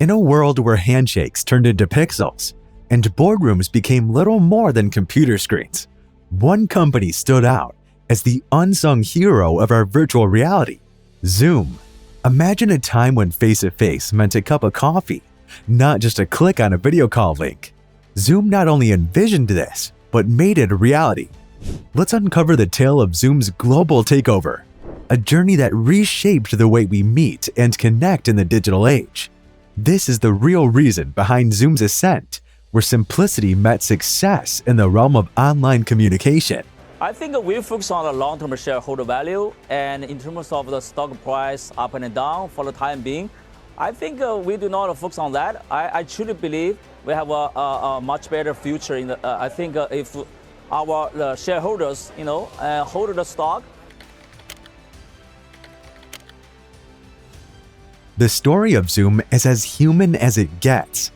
In a world where handshakes turned into pixels and boardrooms became little more than computer screens, one company stood out as the unsung hero of our virtual reality: Zoom. Imagine a time when face-to-face meant a cup of coffee, not just a click on a video call link. Zoom not only envisioned this, but made it a reality. Let's uncover the tale of Zoom's global takeover, a journey that reshaped the way we meet and connect in the digital age. This is the real reason behind Zoom's ascent, where simplicity met success in the realm of online communication. I think we focus on the long-term shareholder value, and in terms of the stock price up and down for the time being, I think we do not focus on that. I truly believe we have a much better future. I think if our shareholders, hold the stock. The story of Zoom is as human as it gets,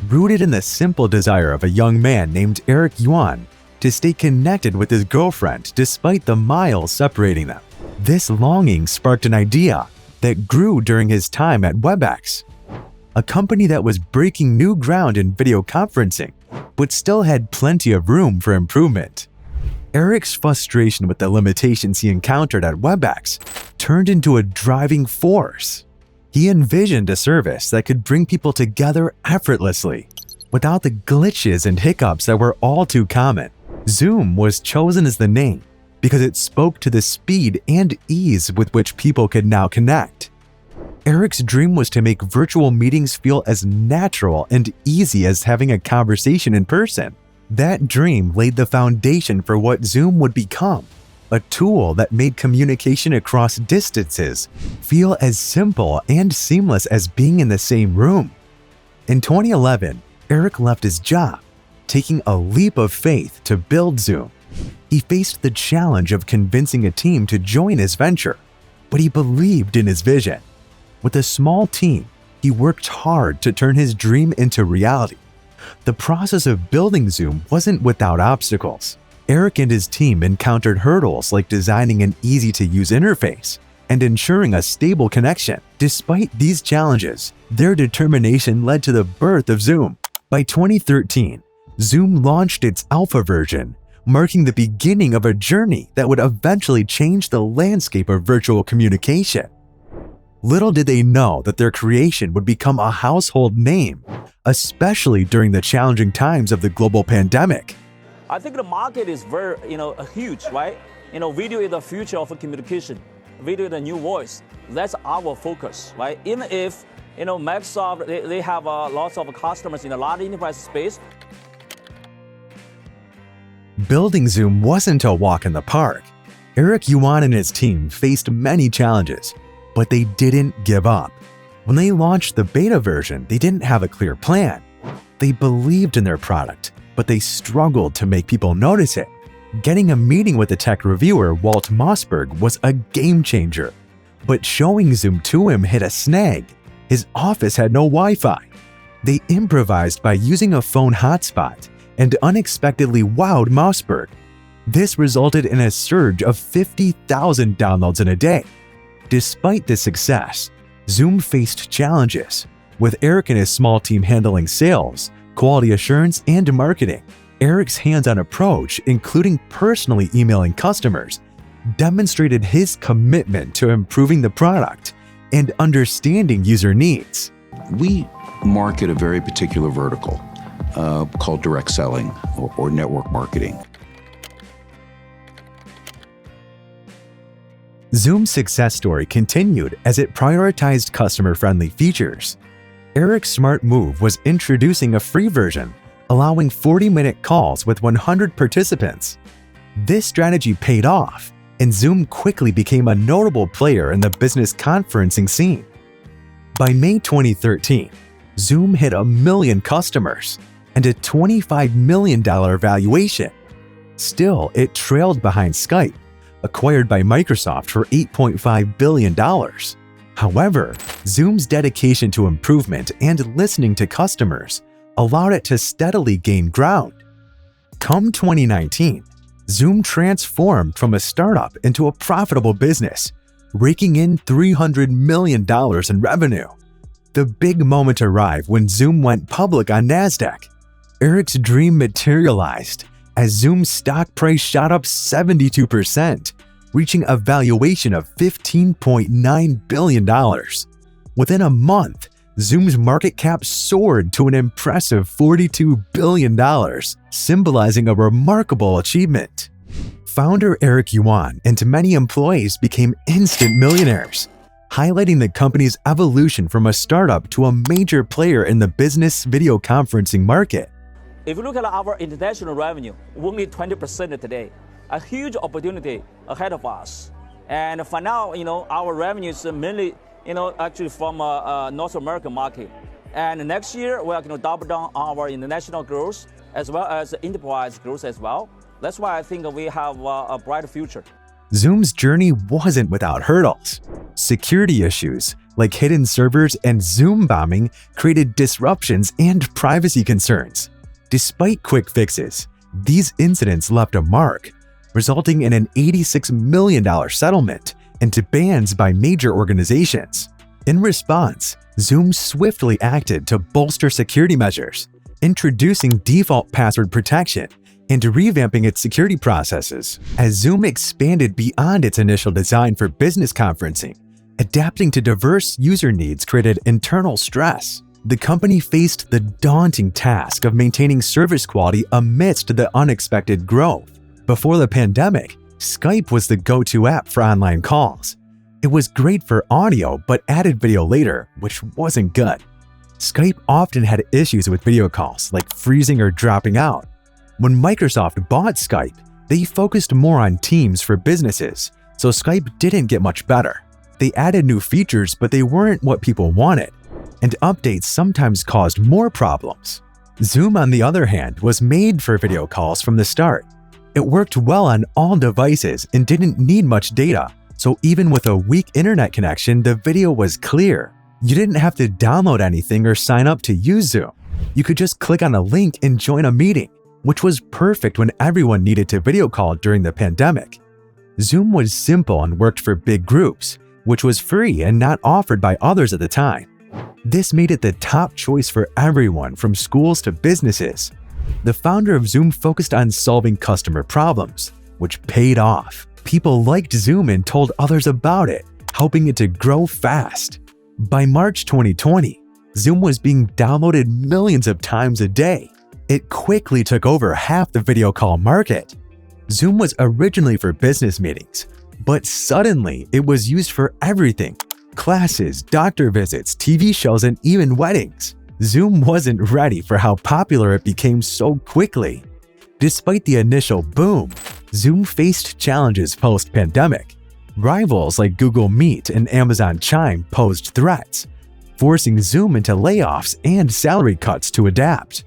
rooted in the simple desire of a young man named Eric Yuan to stay connected with his girlfriend despite the miles separating them. This longing sparked an idea that grew during his time at Webex, a company that was breaking new ground in video conferencing, but still had plenty of room for improvement. Eric's frustration with the limitations he encountered at Webex turned into a driving force. He envisioned a service that could bring people together effortlessly, without the glitches and hiccups that were all too common. Zoom was chosen as the name because it spoke to the speed and ease with which people could now connect. Eric's dream was to make virtual meetings feel as natural and easy as having a conversation in person. That dream laid the foundation for what Zoom would become, a tool that made communication across distances feel as simple and seamless as being in the same room. In 2011, Eric left his job, taking a leap of faith to build Zoom. He faced the challenge of convincing a team to join his venture, but he believed in his vision. With a small team, he worked hard to turn his dream into reality. The process of building Zoom wasn't without obstacles. Eric and his team encountered hurdles like designing an easy-to-use interface and ensuring a stable connection. Despite these challenges, their determination led to the birth of Zoom. By 2013, Zoom launched its alpha version, marking the beginning of a journey that would eventually change the landscape of virtual communication. Little did they know that their creation would become a household name, especially during the challenging times of the global pandemic. I think the market is very, huge, right? Video is the future of communication. Video is the new voice. That's our focus, right? Even if, Microsoft, they have lots of customers in a large enterprise space. Building Zoom wasn't a walk in the park. Eric Yuan and his team faced many challenges, but they didn't give up. When they launched the beta version, they didn't have a clear plan. They believed in their product, but they struggled to make people notice it. Getting a meeting with the tech reviewer Walt Mossberg was a game changer, but showing Zoom to him hit a snag. His office had no Wi-Fi. They improvised by using a phone hotspot and unexpectedly wowed Mossberg. This resulted in a surge of 50,000 downloads in a day. Despite this success, Zoom faced challenges, with Eric and his small team handling sales, quality assurance, and marketing. Eric's hands-on approach, including personally emailing customers, demonstrated his commitment to improving the product and understanding user needs. We market a very particular vertical called direct selling or network marketing. Zoom's success story continued as it prioritized customer-friendly features. Eric's smart move was introducing a free version, allowing 40-minute calls with 100 participants. This strategy paid off, and Zoom quickly became a notable player in the business conferencing scene. By May 2013, Zoom hit 1 million customers and a $25 million valuation. Still, it trailed behind Skype, acquired by Microsoft for $8.5 billion. However, Zoom's dedication to improvement and listening to customers allowed it to steadily gain ground. Come 2019, Zoom transformed from a startup into a profitable business, raking in $300 million in revenue. The big moment arrived when Zoom went public on NASDAQ. Eric's dream materialized as Zoom's stock price shot up 72%, reaching a valuation of $15.9 billion. Within a month, Zoom's market cap soared to an impressive $42 billion, symbolizing a remarkable achievement. Founder Eric Yuan and many employees became instant millionaires, highlighting the company's evolution from a startup to a major player in the business video conferencing market. If you look at our international revenue, only 20% today. A huge opportunity ahead of us. And for now, our revenue is mainly, actually from North American market. And next year, we are going to double down on our international growth as well as enterprise growth as well. That's why I think we have a bright future. Zoom's journey wasn't without hurdles. Security issues like hidden servers and Zoom bombing created disruptions and privacy concerns. Despite quick fixes, these incidents left a mark, resulting in an $86 million settlement and bans by major organizations. In response, Zoom swiftly acted to bolster security measures, introducing default password protection and revamping its security processes. As Zoom expanded beyond its initial design for business conferencing, adapting to diverse user needs created internal stress. The company faced the daunting task of maintaining service quality amidst the unexpected growth. Before the pandemic, Skype was the go-to app for online calls. It was great for audio, but added video later, which wasn't good. Skype often had issues with video calls, like freezing or dropping out. When Microsoft bought Skype, they focused more on Teams for businesses, so Skype didn't get much better. They added new features, but they weren't what people wanted, and updates sometimes caused more problems. Zoom, on the other hand, was made for video calls from the start. It worked well on all devices and didn't need much data, so even with a weak internet connection, the video was clear. You didn't have to download anything or sign up to use Zoom. You could just click on a link and join a meeting, which was perfect when everyone needed to video call during the pandemic. Zoom was simple and worked for big groups, which was free and not offered by others at the time. This made it the top choice for everyone from schools to businesses. The founder of Zoom focused on solving customer problems, which paid off. People liked Zoom and told others about it, helping it to grow fast. By March 2020, Zoom was being downloaded millions of times a day. It quickly took over half the video call market. Zoom was originally for business meetings, but suddenly it was used for everything: classes, doctor visits, TV shows, and even weddings. Zoom wasn't ready for how popular it became so quickly. Despite the initial boom, Zoom faced challenges post-pandemic. Rivals like Google Meet and Amazon Chime posed threats, forcing Zoom into layoffs and salary cuts to adapt.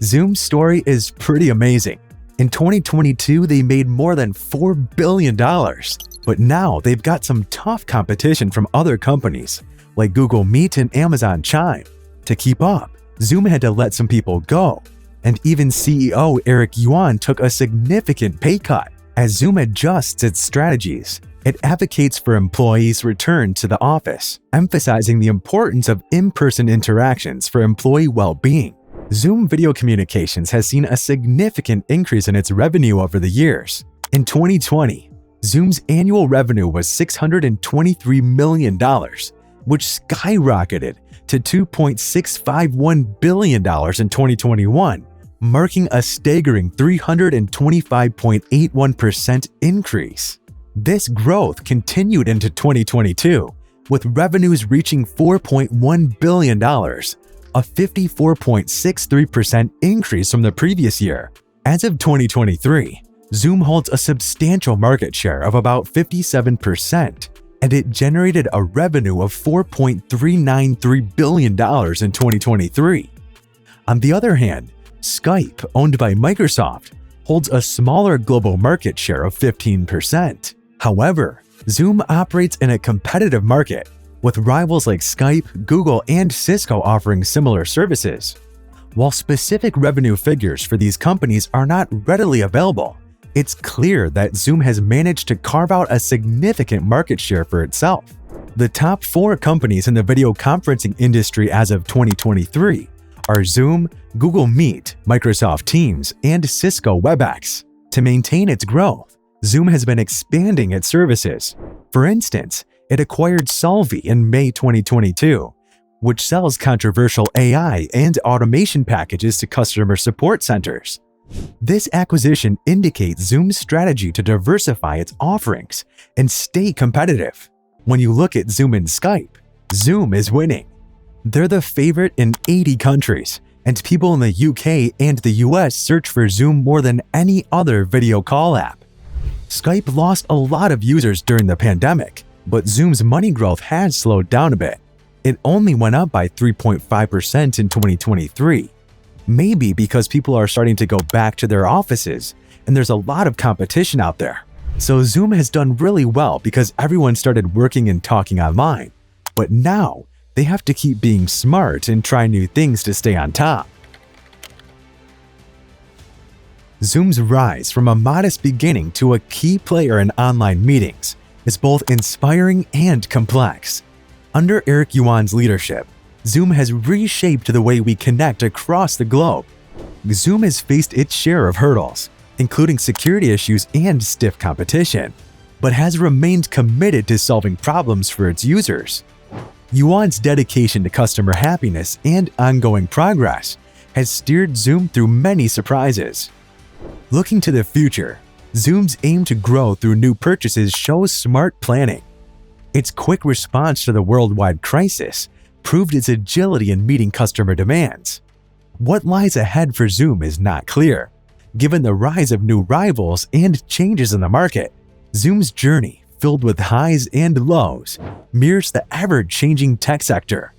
Zoom's story is pretty amazing. In 2022, they made more than $4 billion, but now they've got some tough competition from other companies like Google Meet and Amazon Chime. To keep up, Zoom had to let some people go, and even CEO Eric Yuan took a significant pay cut. As Zoom adjusts its strategies, it advocates for employees' return to the office, emphasizing the importance of in-person interactions for employee well-being. Zoom Video Communications has seen a significant increase in its revenue over the years. In 2020, Zoom's annual revenue was $623 million, which skyrocketed to $2.651 billion in 2021, marking a staggering 325.81% increase. This growth continued into 2022, with revenues reaching $4.1 billion, a 54.63% increase from the previous year. As of 2023, Zoom holds a substantial market share of about 57%, and it generated a revenue of $4.393 billion in 2023. On the other hand, Skype, owned by Microsoft, holds a smaller global market share of 15%. However, Zoom operates in a competitive market, with rivals like Skype, Google, and Cisco offering similar services. While specific revenue figures for these companies are not readily available, it's clear that Zoom has managed to carve out a significant market share for itself. The top 4 companies in the video conferencing industry as of 2023 are Zoom, Google Meet, Microsoft Teams, and Cisco WebEx. To maintain its growth, Zoom has been expanding its services. For instance, it acquired Solvvy in May 2022, which sells controversial AI and automation packages to customer support centers. This acquisition indicates Zoom's strategy to diversify its offerings and stay competitive. When you look at Zoom and Skype, Zoom is winning. They're the favorite in 80 countries, and people in the UK and the US search for Zoom more than any other video call app. Skype lost a lot of users during the pandemic, but Zoom's money growth has slowed down a bit. It only went up by 3.5% in 2023. Maybe because people are starting to go back to their offices and there's a lot of competition out there. So Zoom has done really well because everyone started working and talking online. But now, they have to keep being smart and try new things to stay on top. Zoom's rise from a modest beginning to a key player in online meetings is both inspiring and complex. Under Eric Yuan's leadership, Zoom has reshaped the way we connect across the globe. Zoom has faced its share of hurdles, including security issues and stiff competition, but has remained committed to solving problems for its users. Yuan's dedication to customer happiness and ongoing progress has steered Zoom through many surprises. Looking to the future, Zoom's aim to grow through new purchases shows smart planning. Its quick response to the worldwide crisis proved its agility in meeting customer demands. What lies ahead for Zoom is not clear. Given the rise of new rivals and changes in the market, Zoom's journey, filled with highs and lows, mirrors the ever-changing tech sector.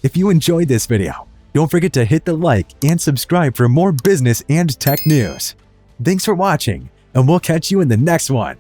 If you enjoyed this video, don't forget to hit the like and subscribe for more business and tech news. Thanks for watching, and we'll catch you in the next one.